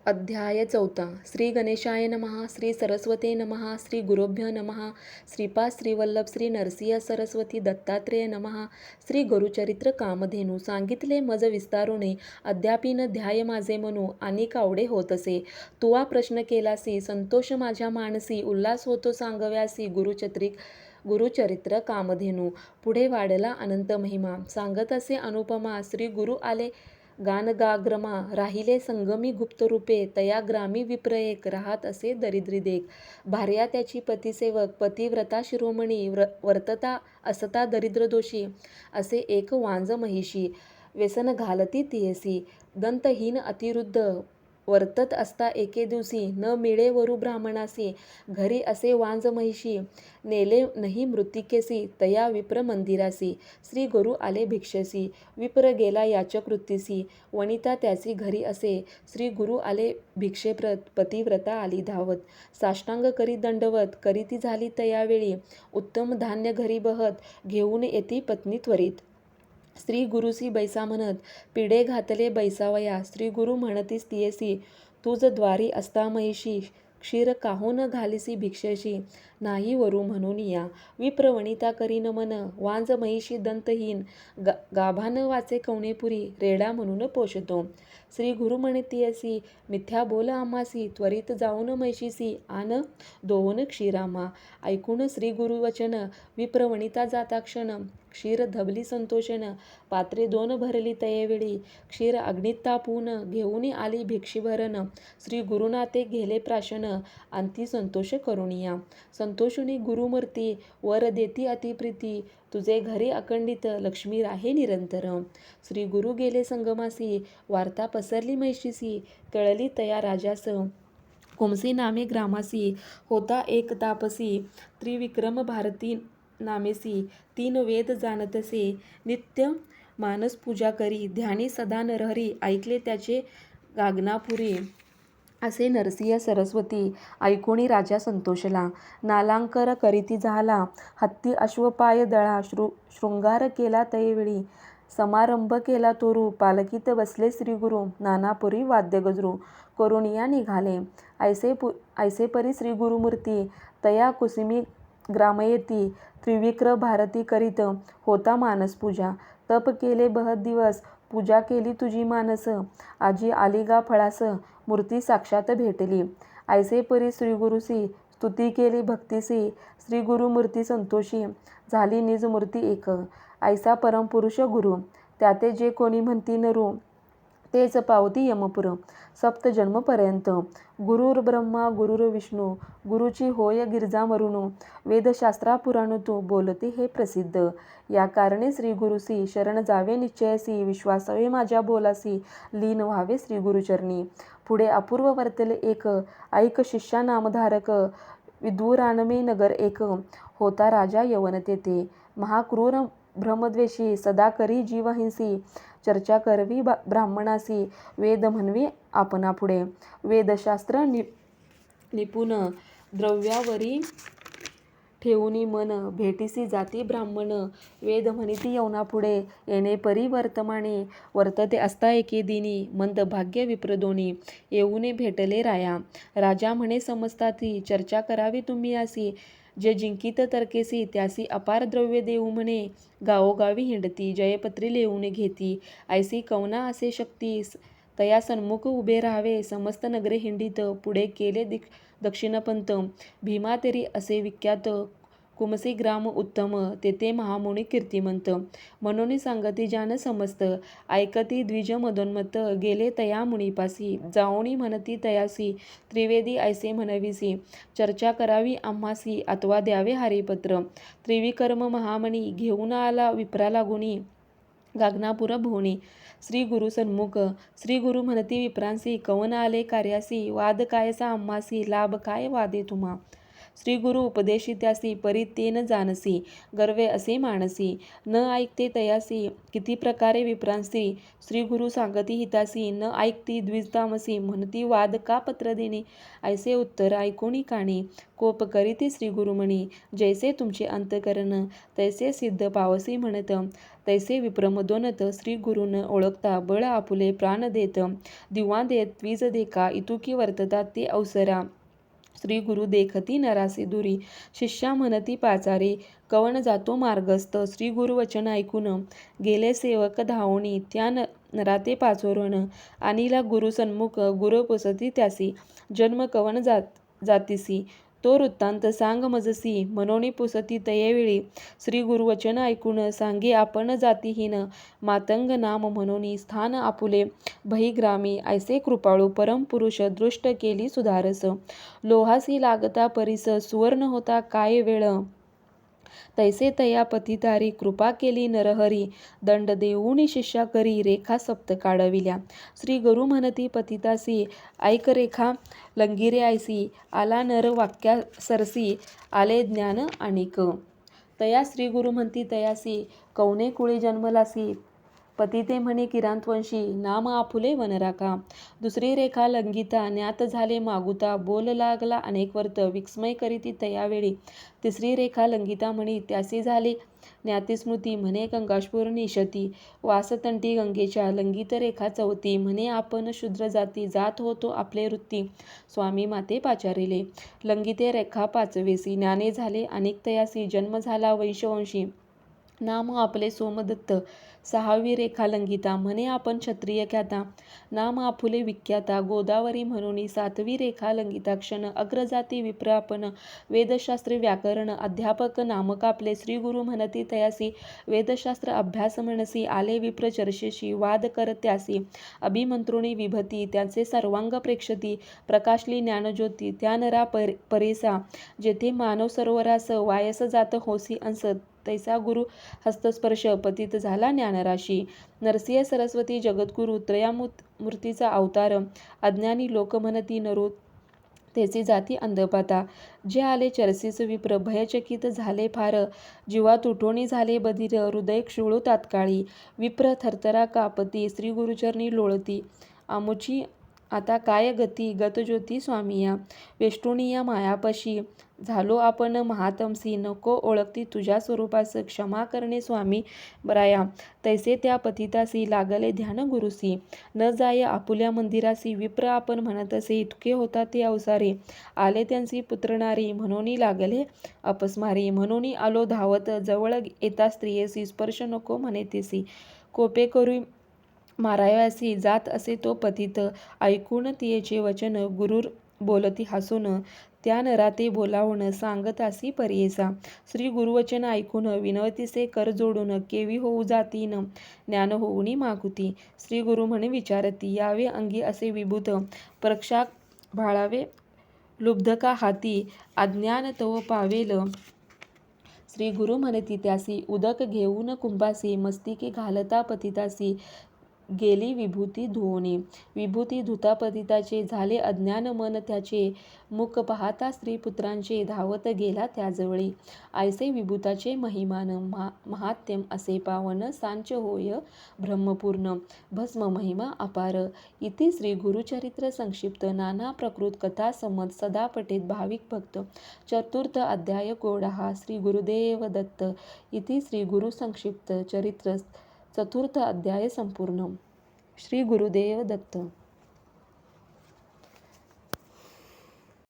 अध्याय 4. श्री गणेशाय नमः. श्री सरस्वते नमः. श्री गुरुभ्यो नमः. श्रीपाद श्रीवल्लभ श्री नरसिंह सरस्वती दत्तात्रेय नमः. श्री गुरुचरित्र कामधेनू. सांगितले मज विस्तारोने अद्यापीन ध्याय माझे मनू आणि कावडे होत असे. तुवा प्रश्न केलासी संतोष माझ्या मानसी उल्हास होतो सांगव्यासी गुरुचरित्र कामधेनू. पुढे वाढला अनंत महिमा सांगत असे अनुपमा. श्री गुरु आले गानगाग्रमा राहिले संगमी गुप्त रूपे तया ग्रामी विप्र एक राहत असे दरिद्री देख. भार्या त्याची पतिसेवक पतिव्रता शिरोमणी वर्तता असता दरिद्र दोषी असे एक वांज महिषी व्यसन घालती तियसी. दंतहीन अतिरुद्ध वर्तत असता एके दिवशी न मिळे वरू ब्राह्मणासी. घरी असे वांज महिषी नेले नाही मृत्तिकेसी तया विप्र मंदिरासी. श्री गुरु आले भिक्षसी विप्र गेला याचक वृत्तीसी. वनिता त्याची घरी असे श्री गुरु आले भिक्षेप्रत पतिव्रता आली धावत. साष्टांग करी दंडवत करीती झाली तयावेळी. उत्तम धान्य घरी बहत घेऊन येती पत्नी त्वरित. श्री गुरुसी बैसा म्हणत पिढे घातले बैसावया. श्री गुरु म्हणतीस तियसी तुझ द्वारी असता महिषी क्षीर काहून घालिसी भिक्षेशी नाही वरू म्हणून या. विप्र वनिता करी नमन वांज महिषी दंतहीन गाभान वाचे कवणेपुरी रेडा म्हणून पोषतो. श्री गुरु म्हणतियसी मिथ्या बोल आम्हासी त्वरित जाऊन महिषीसी आन दोन क्षीरामा. ऐकून श्री गुरुवचन विप्र वनिता जाता क्षण क्षीर धबली संतोषन. पात्रे दोन भरली तयेवेळी क्षीर अग्नीत तापून घेऊन आली भिक्षीभरण. श्री गुरुना ते गेले प्राशन अंती संतोष करुणिया. संतोषुनी गुरुमूर्ती वर देती अतिप्रीती तुझे घरी अखंडित लक्ष्मी राहे निरंतर. श्री गुरु गेले संगमासी वार्ता पसरली महिषीसी कळली तया राजास. कुमसी नामे ग्रामासी होता एक तापसी त्रिविक्रम भारती नामेसी. तीन वेद जाणतसे नित्य मानस पूजा करी ध्यानी सदा नरहरी. ऐकले त्याचे गागनापुरी असे नरसिंह सरस्वती. ऐकोणी राजा संतोषला नालांकर करीती झाला हत्ती अश्वपाय दळा. शृंगार केला तयेवेळी समारंभ केला तोरू. पालखीत बसले श्री गुरु नानापुरी वाद्य गजरू करुणिया निघाले. ऐसे परी श्री गुरुमूर्ती तया कुसुमी ग्रामयेती. त्रिविक्र भारती करीत होता मानस पूजा. तप केले बहत दिवस पूजा केली तुझी मानस. आजी आली गा फळास मूर्ती साक्षात भेटली. ऐसे परी श्री गुरुसी स्तुती केली भक्तीसी. श्री गुरुमूर्ती संतोषी झाली निज मूर्ती एक. ऐसा परमपुरुष गुरु त्याते जे कोणी म्हणती नरू तेच पावती यमपुर सप्त जन्मपर्यंत. गुरुर ब्रह्मा गुरुर विष्णू गुरुची होय गिरजा मरुणू. वेदशास्त्रा पुराण तू बोलते हे प्रसिद्ध. या कारणे श्री गुरुसी शरण जावे निश्चयसी. विश्वासावे माझ्या बोलासी लीन व्हावे श्री गुरुचरणी. पुढे अपूर्व वर्तले एक ऐक शिष्या नामधारक. विदुरानमे नगर एक होता राजा यवन तेथे. महाक्रूर भ्रमद्वेषी सदा करी जीवहिंसी. चर्चा करवी ब्राह्मणासी वेद म्हणवी आपणा पुढे. वेदशास्त्र निपुण द्रव्यावरी ठेवूनी मन भेटीसी जाती ब्राह्मण. वेद म्हणिती यवनापुढे येणे परी वर्तमाने. वर्तते असता एके दिनी मंद भाग्य विप्रदोनी. येऊने भेटले राया राजा म्हणे समजताती चर्चा करावी तुम्ही यासी. जे जिंकित तर्केसी त्यासी अपार द्रव्य देऊ म्हणे. गावोगावी हिंडती जयपत्री लिहून घेती. ऐसी कवना असे शक्ती तया सन्मुख उभे राहावे. समस्त नगरे हिंडित पुढे केले दक्षिणपंत. भीमा तेरी असे विख्यात कुमसी ग्राम उत्तम. तेथे महामुनी कीर्तिमंत म्हणून सांगती जान समस्त. ऐकती द्विज मदोन्मत्त गेले तया मुनिपासी. जाऊनी म्हणती तयासी त्रिवेदी ऐसे म्हणविसी. चर्चा करावी आम्हासी अथवा द्यावे हरिपत्र. त्रिविक्रम महामणी घेऊन आला विप्रा लागुनी गागनापुर भुवनी. श्री गुरु सन्मुख श्री गुरु म्हणती विप्रांसी कवन आले कार्यासी. वाद कायचा आम्हासी लाभ काय वादे तुम्हा. श्री गुरु उपदेशी त्यासी परी ते न जानसी गर्वे असे मानसी न ऐकते तयासी किती प्रकारे विप्रांसी श्री गुरु सांगती हितासी न ऐकती द्विजतामसी म्हणती वाद का पत्र देणे ऐसे उत्तर ऐकोनी काणी कोप करीती श्री गुरुमणी जैसे तुमचे अंतकरण तैसे सिद्ध पावसी म्हणत तैसे विप्रमदोनत श्री गुरुन ओळखता बळ आपुले प्राण देत दिवा देत द्विज देखा इतुकी वर्ततात ते अवसरा श्री गुरु देखती नरासे दुरी शिष्या म्हणती पाचारे कवन जातो मार्गस्थ श्री गुरु वचन ऐकून गेले सेवक धावणी त्या नराते पाचोरण आणिला गुरु सन्मुख गुरु पुसती त्यासी जन्म कवन जातीसी तो वृत्तांत सांग मजसी मनोनी पुसती तयेवेळी श्री गुरुवचन ऐकून सांगे आपण जातीहीन मातंग नाम मनोनी स्थान आपुले भईग्रामी ऐसे कृपाळू परमपुरुष दृष्ट केली सुधारस लोहासी लागता परिस सुवर्ण होता काय वेळ तैसे तया पतितारी कृपा केली नरहरी दंड देऊनी शिष्या करी रेखा सप्त काढविल्या श्री गुरु म्हणती पतितासी ऐक रेखा लंगिरे ऐसी आला नर वाक्या सरसी आले ज्ञान आणिक तया श्री गुरु म्हणती तयासी कौने कुळी जन्मलासी पतिते म्हणे किरांतवंशी नाम आपुले वनराका दुसरी रेखा लंगिता ज्ञात झाले मागुता बोल लागला अनेक वर्त विस्मय करीती तयावेळी तिसरी रेखा लंगिता म्हणी त्यासी झाले ज्ञाती स्मृती म्हणे गंगाश्पूर निशती वासतंटी गंगेच्या लंगित रेखा चौथी म्हणे आपण शूद्र जाती जात होतो आपले वृत्ती स्वामी माते पाचारिले लंगिते रेखा पाचवेसी ज्ञाने झाले अनेक तयासी जन्म झाला वंशवंशी नाम आपले सोमदत्त सहावी रेखा लंगिता म्हणे आपण क्षत्रिय ख्याता नाम आपुले विख्याता गोदावरी म्हणून सातवी रेखा लंगिता क्षण अग्रजाती विप्र आपण वेदशास्त्र व्याकरण अध्यापक नामक आपले श्री गुरु म्हणती तयासी वेदशास्त्र अभ्यास म्हणसी आले विप्र चर्चेशी वाद कर त्यासी अभिमंत्रुणी विभती त्याचे सर्वांग प्रेक्षती प्रकाशली ज्ञानज्योती त्या नरा परेसा जेथे मानव सरोवरास वायस जात होसी अंस तैसा गुरु हस्तस्पर्श पतित झाला ज्ञानराशी नरसिंह सरस्वती जगद्गुरु त्रयामूर्तीचा अवतार अज्ञानी लोक म्हणती नरो तेचे जाती अंधपाता जे आले चरसीस विप्र भयचकित झाले फार जीवा तुटोणी झाले बधीर हृदय क्षुळू तात्काळी विप्र थरथरा कापती श्री गुरुचरणी लोळती आमुची आता काय गती गतज्योती स्वामिया वेष्टुनिया मायापशी झालो आपण महातमसी नको ओळखती तुझ्या स्वरूपास क्षमा करणे स्वामी बराया तैसे त्या पतितासी लागले ध्यान गुरुसी न जाय आपुल्या मंदिरासी विप्र आपण म्हणत असे इतके होता ते अवसारे आले त्यांची पुत्रणारी म्हणून लागले अपस्मारी म्हणून आलो धावत जवळ येता स्त्रियेसी स्पर्श नको म्हणे तेसी कोपे करू माराव्यासी जात असे तो पतित ऐकून तियेचे वचन गुरुर बोलती हसून त्या नराते बोलावून सांगतासी पर्येसा श्री गुरुवचन ऐकून विनवतीसे कर जोडून केवी होऊ जातीन ज्ञान होऊनी मागुती श्री गुरु म्हणे विचारती यावे अंगी असे विभूत प्रक्षा भाळावे लुब्ध का हाती अज्ञान तव पावेल श्री गुरु म्हणती त्यासी उदक घेऊन कुंभासी मस्तिके घालता पतितासी गेली विभूती धुवोनी विभूती धुता पतिताचे झाले अज्ञान मन त्याचे मुख पाहता स्त्रीपुत्रांचे धावत गेला त्याजवळी ऐसे विभूताचे महिमान महात्म्यम असे पावन सांच होय ब्रह्मपूर्ण भस्म महिमा अपार इति श्री गुरुचरित्र संक्षिप्त नाना प्रकृत कथा संमत सदा पठेत भाविक भक्त चतुर्थ अध्याय गोडहा श्री गुरुदेव दत्त इति श्री गुरु संक्षिप्त चरित्र चतुर्थ अध्याय संपूर्ण श्री गुरुदेव दत्त।